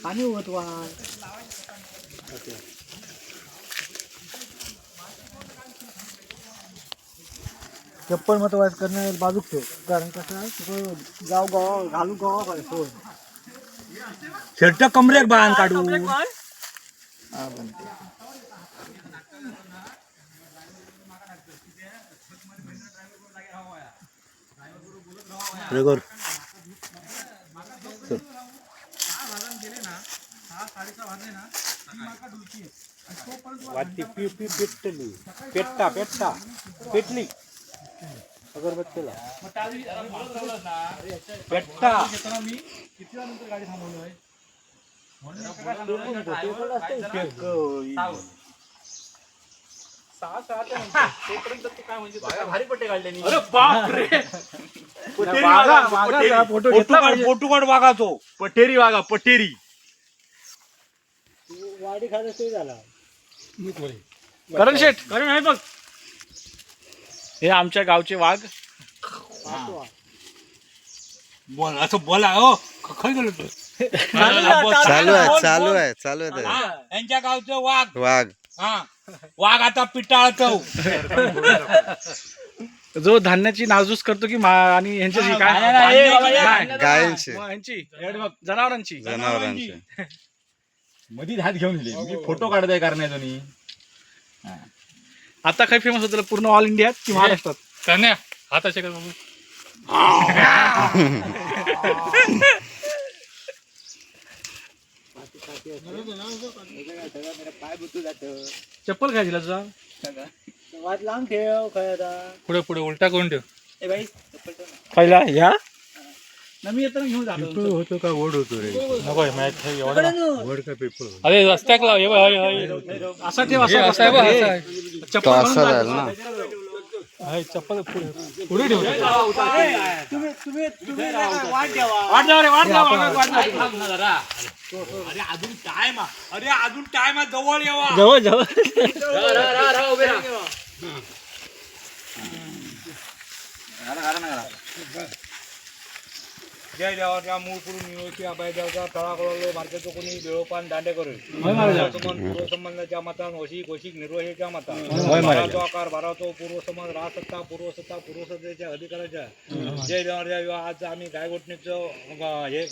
पाणी होत वा चप्पल मत वाईट करणं बाजूक ठेव कारण कसं गाव गाव घालू गावा शर्ट कमरेक बांध काढू रेगोर वाटी पी पी पेटली पेटता पेटता पेटली अगरबत्तीला पेटता मी किती नंतर गाडी थांबवलोय भारी पट्टे काढले फोटो काढ वागाचो पटेरी वागा पटेरी वाडी खात ते झाला करण शेठ करण आहे बघ हे आमच्या गावचे वाघ बोल असं बोला हो खय गेलो तू चालू आहे यांच्या गावचं वाघ वाघ हा वाघ आता पिटाळतो जो धान्याची नासधूस करतो की आणि ह्यांच्याशी काय गायांची ह्यांची जनावरांची मधीच हात घेऊन गेले मी फोटो काढताय करण्यातून आता काय फेमस होतं पूर्ण ऑल इंडियात की महाराष्ट्रात करण्या हाताचे कर चप्पल काय दिला तुझा वाट लांब ठेव काय आता पुढे पुढे उलटा करून ठेव ए बाई चप्पल ठेव ना. पहिला या मी येताना घेऊन जातो होतो का ओढ होतो रे नको मॅच इकडे न. ओढ का पेपर अरे रस्त्याक लाव हे बघ, असा ठेव हे असं आहे बघ, असं आहे. तो चप्पल असा जाईल ना हाय, चप्पल पुढे ठेव तुम्ही वाट ठेवा अरे अजून टाइम अरे अजून टाइम जवळ यावा जवळ जवळ जय देवाच्या मूळ पुरून निवडची अभय देवचा तळाकडलो मार्केटो कोणी देवपान दांडे करेल पूर्वसंबंधाच्या मतान वशिक वशिक निर्वहेच्या मतान बाराचो आकार बाराचो पूर्वसंबंध रासत्ता पूर्वसत्तेच्या अधिकाराच्या जय देवाच्या आज आम्ही गायगोठणीचं हे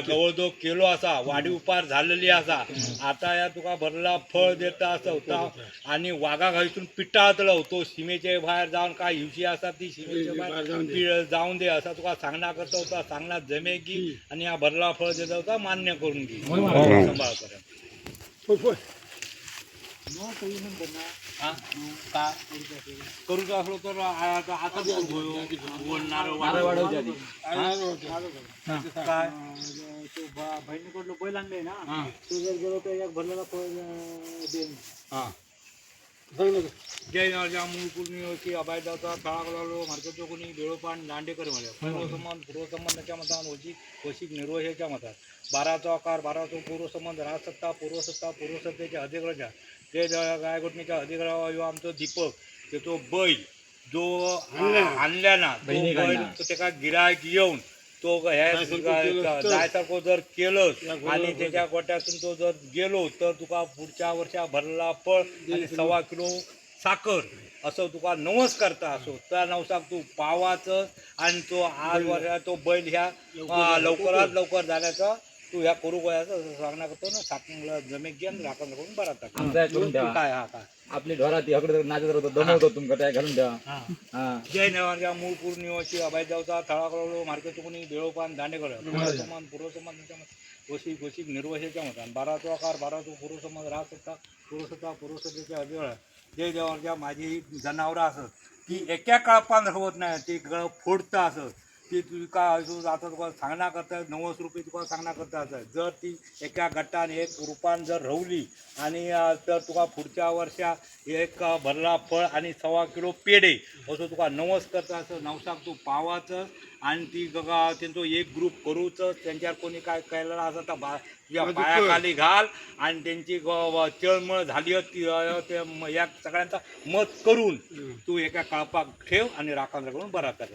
गवळदो केलो असा वाढी उपार झालेली असा आता या तुका भरला फळ देता असं होता आणि वाघा घाईतून पिटाळतलो होतो सीमेच्या बाहेर जाऊन काय हिवशी असतात ती सीमेच्या बाहेर जाऊन दे असा तुका सांगणा करता होता सांगण्यात जमेगी आणि हा भरला फळ देता होता मान्य करून घे सांभाळ करूच असलो तर आता बोलणार काय बहिणीकडलं बैल आणलंय ना तो जर गेलो तर एक भरलेला फळ देईन जय मूळ पूर्णिमेची अभय देवता तळाकडलो मार्केटो कोणी देवपान दांडेकर म्हणजे पूर्वसंबंधाच्या मतान वशिक निर्वहेच्या मतात बाराचा आकार बाराचो पूर्वसंबंध राजसत्ता पूर्वसत्तेच्या अधिकाराच्या जय गायगोठणीच्या अधिकारा आमचं दीपक त्याचो बैल जो आणल्या ना तो बैल त्याका गिरायक येऊन तो जायसारखो जर केलंस आणि त्याच्या गोट्यातून तो जर गेलो तर तुका पुढच्या वर्षा भरला फळ आणि 1.25 किलो साखर असं तुका नवस करता असो त्या नवसाक तू पावाचं आणि तो आज वर्षा तो बैल ह्या लवकरात लवकर जाण्याचा तू ह्या करू गोयाचं सांगणार करतो ना साखर जमेक घे आणि राखण करून बरा काय हा काय आपली ढोरात इकडे नाचत राहतो दमवतो तुमका त्या घालून द्या जय नेवाच्या मूळ पूर्णिमेची अभय देवता तळाकडलो मार्केट कोणी देवपान दांडेकर पूर्वसंबंध वशिक वशिक निर्वहेच्या मतान बाराचो आकार बाराचो पूर्वसंबंध पूर्वसत्तेच्या अधिकार जय देवाच्या माझी जनावरं असत ती एका काळपान राहत नाही ती गळ फोडता असत ती तुका आता तुका सांगणा करता 90 रुपये तुका सांगणा करता असत जर ती एका गटान 1 रुपयान जर रवली आणि तर तुका पुढच्या वर्षा एक भरला फळ आणि 1.25 किलो पेढे असं तुका नवस करता असं नवसाक तू पावाचं आणि ती त्यांचो एक ग्रुप करूच त्यांच्यावर कोणी काय केलेलं असं तर तुझ्या पायाखाली घाल आणि त्यांची चळमळ झाली या सगळ्यांचा मत करून तू एका कळपाक ठेव आणि राखण करून बरा कर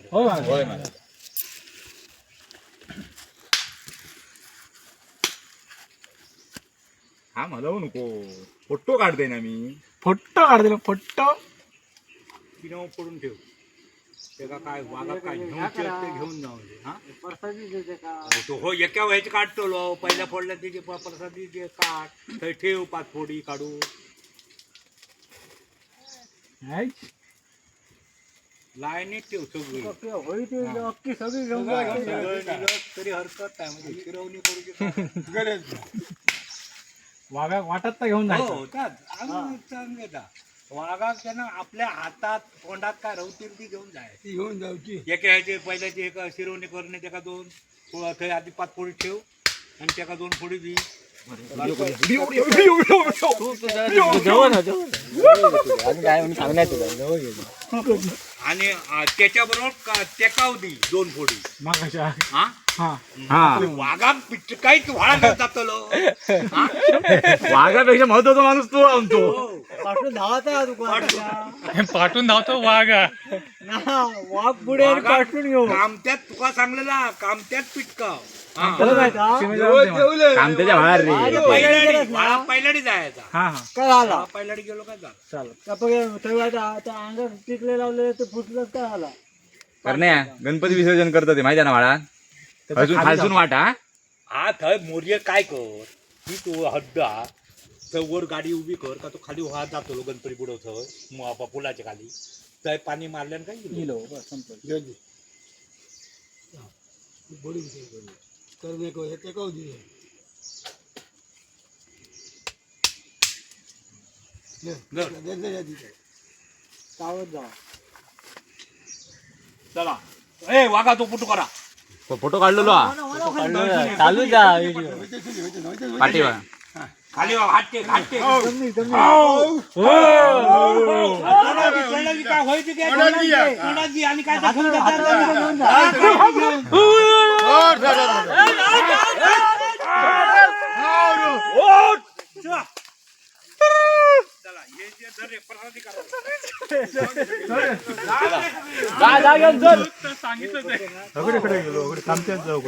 हा मला नको फोटो काढते ना मी. फोटो काढ दिला फोटो. पिनाव पडून ठेव त्याला काय वागा काय घेऊन ते घेऊन जाऊ दे. हा परसादी देते का तो हो एका व्हायचे काढतो लो पहिल्या फोडल्या त्याचे प्रसादी ते काढ थंय ठेव 5 फोडी काढू. लाईनीत ठेव सगळी होई ते अख्खी सगळी घेऊन जायची. तरी हरकत नाही म्हणजे फिरवणी करू वाघा वाटत तर घेऊन जायचं. हो चांगले वाघाक त्यांना आपल्या हातात तोंडात काय रवतील ती घेऊन जायची. एका ह्याचे पहिल्याची एक शिरवणी करणे त्याका 2 थंय आधी 5 फोडी ठेव आणि त्याका 2 फोडी दी. आणि त्याच्याबरोबर टेकाव दी 2 फोडी. मग कशा हा हा वाघाक काहीच व्हाळा घेऊन जातलो. वाघापेक्षा महत्वाचा माणूस तू आणतो. पाठवून धावाचा दुकान पाठून धावतो वाघा. वाघ पुढे आणि पाठवून घेऊ. कामत्यात तुका सांगलेला कामत्यात पिटकाव. त्याला माहित हा? कामत्याच्या बाहेर रे. पहिल्याडी जायचा. हा हा काय झाला पहिल्याडी गेलो काय झालं. त्या अंगात टिकले लावले ते फुटलं काय झाला. करण्या गणपती विसर्जन करतात ते माहिती आहे ना बाळा. अजून खालसून वाटा. हा थंय मोर्य काय कर की तू हड्डा थंय वर गाडी उभी कर का तो खाली वाहत जातो गणपती बुडवत पुलाच्या खाली थंय पाणी मारल्यान काय गेलो. सावध जा. चला ए वागा तो पुटू करा. फोटो काढलेलो चालू जा पाठीवा. खाली वा हात टेक हात टेक. जमनी जमनी. तोंडाची काय व्हायची काय तोंडाची आणि काय दाखवून घेऊन जा. चला हे जे धरे प्रसादी करा. सांगितलं सगळीकडे गेलो कामत्यात जाऊ